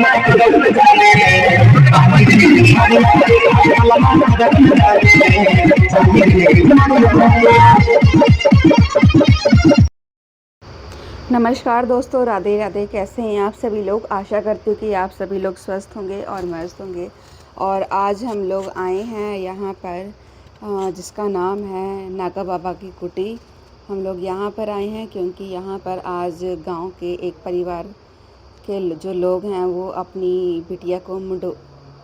नमस्कार दोस्तों, राधे राधे। कैसे हैं आप सभी लोग? आशा करती हूँ कि आप सभी लोग स्वस्थ होंगे और मस्त होंगे। और आज हम लोग आए हैं यहाँ पर जिसका नाम है नागा बाबा की कुटी। हम लोग यहाँ पर आए हैं क्योंकि यहाँ पर आज गांव के एक परिवार के जो लोग हैं वो अपनी बिटिया को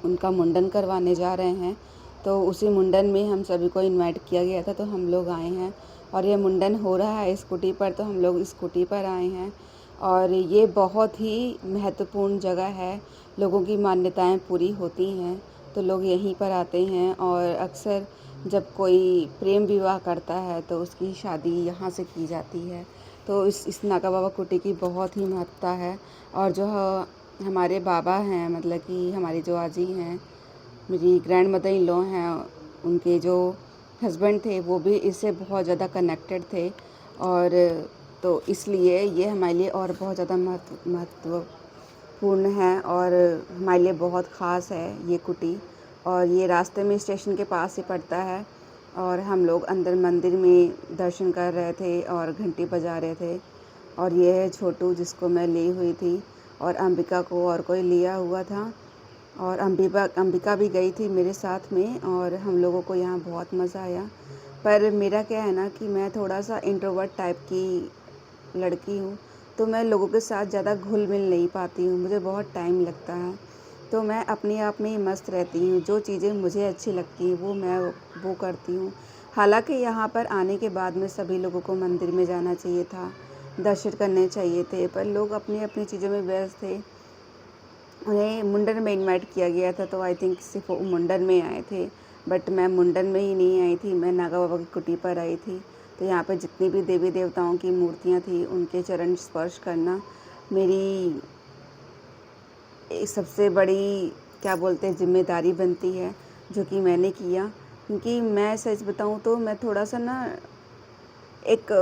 उनका मुंडन करवाने जा रहे हैं। तो उसी मुंडन में हम सभी को इनवाइट किया गया था, तो हम लोग आए हैं। और ये मुंडन हो रहा है स्कूटी पर, तो हम लोग स्कूटी पर आए हैं। और ये बहुत ही महत्वपूर्ण जगह है, लोगों की मान्यताएं पूरी होती हैं तो लोग यहीं पर आते हैं। और अक्सर जब कोई प्रेम विवाह करता है तो उसकी शादी यहाँ से की जाती है। तो इस नागा बाबा कुटी की बहुत ही महत्ता है। और जो हमारे बाबा हैं, मतलब कि हमारी जो आजी हैं, मेरी ग्रैंड मदर इन लॉ हैं, उनके जो हस्बैंड थे वो भी इससे बहुत ज़्यादा कनेक्टेड थे। और तो इसलिए ये हमारे लिए और बहुत ज़्यादा महत्वपूर्ण है और हमारे लिए बहुत ख़ास है ये कुटी। और ये रास्ते में स्टेशन के पास ही पड़ता है। और हम लोग अंदर मंदिर में दर्शन कर रहे थे और घंटी बजा रहे थे। और ये है छोटू जिसको मैं ली हुई थी, और अंबिका को और कोई लिया हुआ था। और अंबिका भी गई थी मेरे साथ में। और हम लोगों को यहाँ बहुत मज़ा आया। पर मेरा क्या है ना कि मैं थोड़ा सा इंट्रोवर्ट टाइप की लड़की हूँ, तो मैं लोगों के साथ ज़्यादा घुल मिल नहीं पाती हूँ, मुझे बहुत टाइम लगता है। तो मैं अपने आप में ही मस्त रहती हूँ, जो चीज़ें मुझे अच्छी लगती हैं वो करती हूँ। हालांकि यहाँ पर आने के बाद में सभी लोगों को मंदिर में जाना चाहिए था, दर्शन करने चाहिए थे, पर लोग अपनी अपनी चीज़ों में व्यस्त थे। उन्हें मुंडन में इनवाइट किया गया था, तो आई थिंक सिर्फ वो मुंडन में आए थे। बट मैं मुंडन में ही नहीं आई थी, मैं नागा बाबा की कुटी पर आई थी। तो यहाँ पे जितनी भी देवी देवताओं की मूर्तियाँ थी उनके चरण स्पर्श करना मेरी एक सबसे बड़ी क्या बोलते हैं जिम्मेदारी बनती है, जो कि मैंने किया। क्योंकि मैं सच बताऊँ तो मैं थोड़ा सा ना एक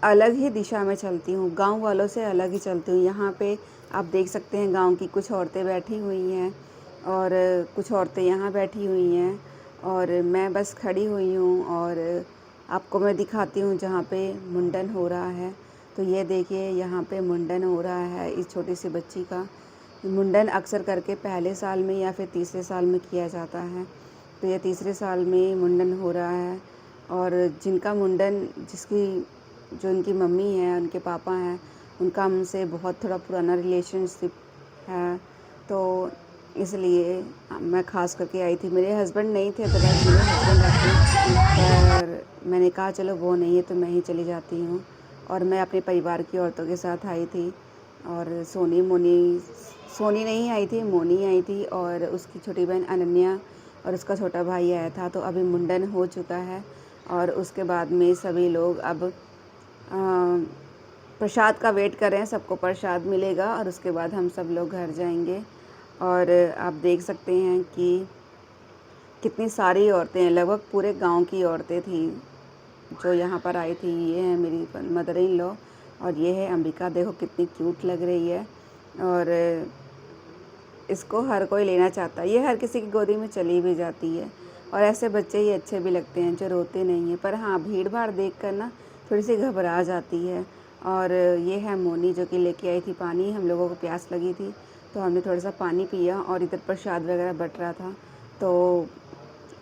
अलग ही दिशा में चलती हूँ, गांव वालों से अलग ही चलती हूँ। यहाँ पे आप देख सकते हैं गांव की कुछ औरतें बैठी हुई हैं और कुछ औरतें यहाँ बैठी हुई हैं, और मैं बस खड़ी हुई हूँ। और आपको मैं दिखाती हूँ जहाँ पे मुंडन हो रहा है। तो ये देखिए, यहाँ पे मुंडन हो रहा है इस छोटी सी बच्ची का। मुंडन अक्सर करके पहले साल में या फिर तीसरे साल में किया जाता है, तो ये तीसरे साल में मुंडन हो रहा है। और जिनका मुंडन जो उनकी मम्मी है, उनके पापा हैं, उनका हमसे बहुत थोड़ा पुराना रिलेशनशिप है, तो इसलिए मैं ख़ास करके आई थी। मेरे हस्बैंड नहीं थे, तो बस मेरे हस्बैंड आते, पर मैंने कहा चलो वो नहीं है तो मैं ही चली जाती हूँ। और मैं अपने परिवार की औरतों के साथ आई थी। और सोनी नहीं आई थी, मोनी आई थी, और उसकी छोटी बहन अनन्या और उसका छोटा भाई आया था। तो अभी मुंडन हो चुका है और उसके बाद में सभी लोग अब प्रसाद का वेट कर रहे हैं। सबको प्रसाद मिलेगा और उसके बाद हम सब लोग घर जाएंगे। और आप देख सकते हैं कि कितनी सारी औरतें हैं, लगभग पूरे गांव की औरतें थी जो यहाँ पर आई थी। ये है मेरी मदर इन लॉ और ये है अंबिका, देखो कितनी क्यूट लग रही है। और इसको हर कोई लेना चाहता है, ये हर किसी की गोदी में चली भी जाती है। और ऐसे बच्चे ही अच्छे भी लगते हैं जो रोते नहीं हैं। पर हाँ, भीड़ भाड़ देख कर ना थोड़ी सी घबरा जाती है। और ये है मोनी जो कि लेके आई थी पानी, हम लोगों को प्यास लगी थी तो हमने थोड़ा सा पानी पिया। और इधर प्रसाद वगैरह बट रहा था, तो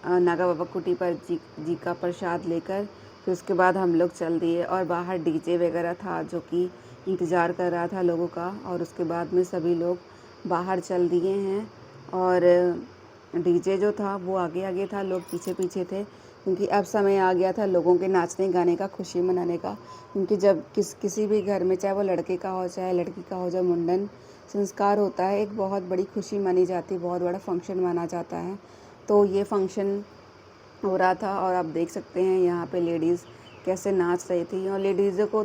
नागा बाबा कुटी पर जी का प्रसाद लेकर फिर उसके बाद हम लोग चल दिए। और बाहर डीजे वगैरह था जो कि इंतज़ार कर रहा था लोगों का। और उसके बाद में सभी लोग बाहर चल दिए हैं। और डीजे जो था वो आगे आगे था, लोग पीछे पीछे थे, क्योंकि अब समय आ गया था लोगों के नाचने गाने का, खुशी मनाने का। क्योंकि जब किसी भी घर में, चाहे वो लड़के का हो चाहे लड़की का हो, जब मुंडन संस्कार होता है, एक बहुत बड़ी खुशी मानी जाती है, बहुत बड़ा फंक्शन माना जाता है। तो ये फंक्शन हो रहा था और आप देख सकते हैं यहाँ पे लेडीज़ कैसे नाच रही थी। और लेडीज़ों को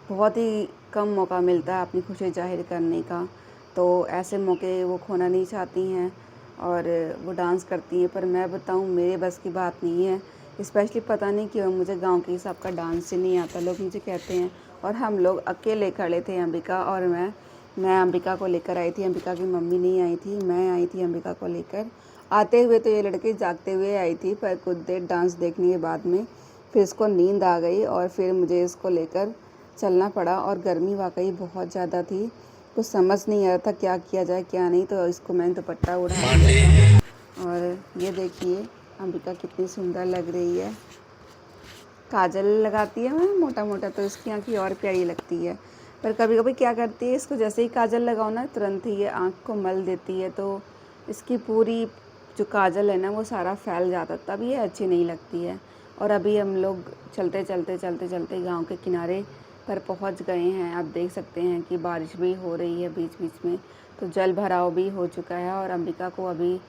बहुत ही कम मौका मिलता है अपनी खुशी जाहिर करने का, तो ऐसे मौके वो खोना नहीं चाहती हैं और वो डांस करती हैं। पर मैं बताऊँ, मेरे बस की बात नहीं है। स्पेशली पता नहीं क्यों मुझे गांव के हिसाब का डांस ही नहीं आता, लोग मुझे कहते हैं। और हम लोग अकेले खड़े थे, अंबिका और मैं, मैं अंबिका को लेकर आई थी, अंबिका की मम्मी नहीं आई थी, मैं आई थी अंबिका को लेकर। आते हुए तो ये लड़की जागते हुए आई थी, पर कुछ देर डांस देखने के बाद में फिर इसको नींद आ गई और फिर मुझे इसको लेकर चलना पड़ा। और गर्मी वाकई बहुत ज़्यादा थी, कुछ समझ नहीं आ रहा था क्या किया जाए क्या नहीं, तो इसको मैंने दुपट्टा उड़ा दिया था। और ये देखिए अंबिका कितनी सुंदर लग रही है। काजल लगाती है मैं मोटा मोटा, तो इसकी आँखें और प्यारी लगती है। पर कभी कभी क्या करती है, इसको जैसे ही काजल लगाओ ना तुरंत ही ये आँख को मल देती है, तो इसकी पूरी जो काजल है ना वो सारा फैल जाता, तब ये अच्छी नहीं लगती है। और अभी हम लोग चलते चलते गांव के किनारे पर पहुंच गए हैं। आप देख सकते हैं कि बारिश भी हो रही है बीच बीच में, तो जल भराव भी हो चुका है। और अंबिका को अभी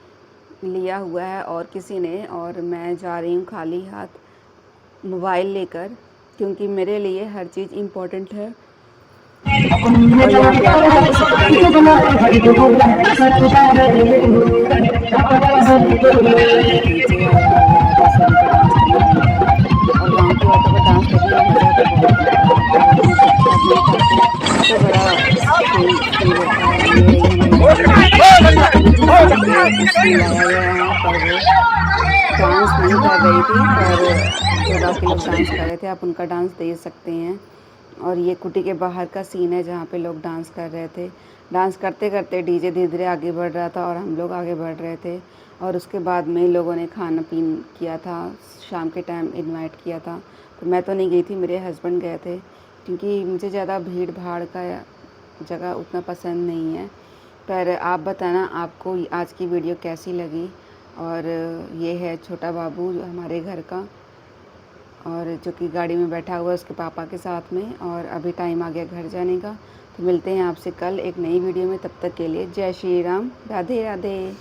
लिया हुआ है और किसी ने, और मैं जा रही हूँ खाली हाथ मोबाइल लेकर, क्योंकि मेरे लिए हर चीज़ इम्पोर्टेंट है। और यहाँ पे आप देख सकते हैं कि इसमें डीजे आया हुआ है, तो सभी को डांस करना बनता है। और गांव की औरतों का डांस देखने में मज़ा तो बहुत आता है, पर जब घर नहीं खाते तो बड़ा सेम फील होता है। ये रही हमारी नानी, यहाँ पे कुछ लाया गया है, पर वो डांस नहीं कर रही थी, पर जो बाकी लोग डांस कर रहे थे आप उनका डांस देख सकते हैं। और ये कुटी के बाहर का सीन है जहाँ पे लोग डांस कर रहे थे। डांस करते करते डीजे धीरे धीरे आगे बढ़ रहा था और हम लोग आगे बढ़ रहे थे। और उसके बाद में लोगों ने खाना पीन किया था, शाम के टाइम इनवाइट किया था। तो मैं तो नहीं गई थी, मेरे हस्बैंड गए थे, क्योंकि मुझे ज़्यादा भीड़ भाड़ का जगह उतना पसंद नहीं है। पर आप बताना आपको आज की वीडियो कैसी लगी। और ये है छोटा बाबू जो हमारे घर का, और जो कि गाड़ी में बैठा हुआ है उसके पापा के साथ में। और अभी टाइम आ गया घर जाने का, तो मिलते हैं आपसे कल एक नई वीडियो में। तब तक के लिए जय श्री राम, राधे राधे।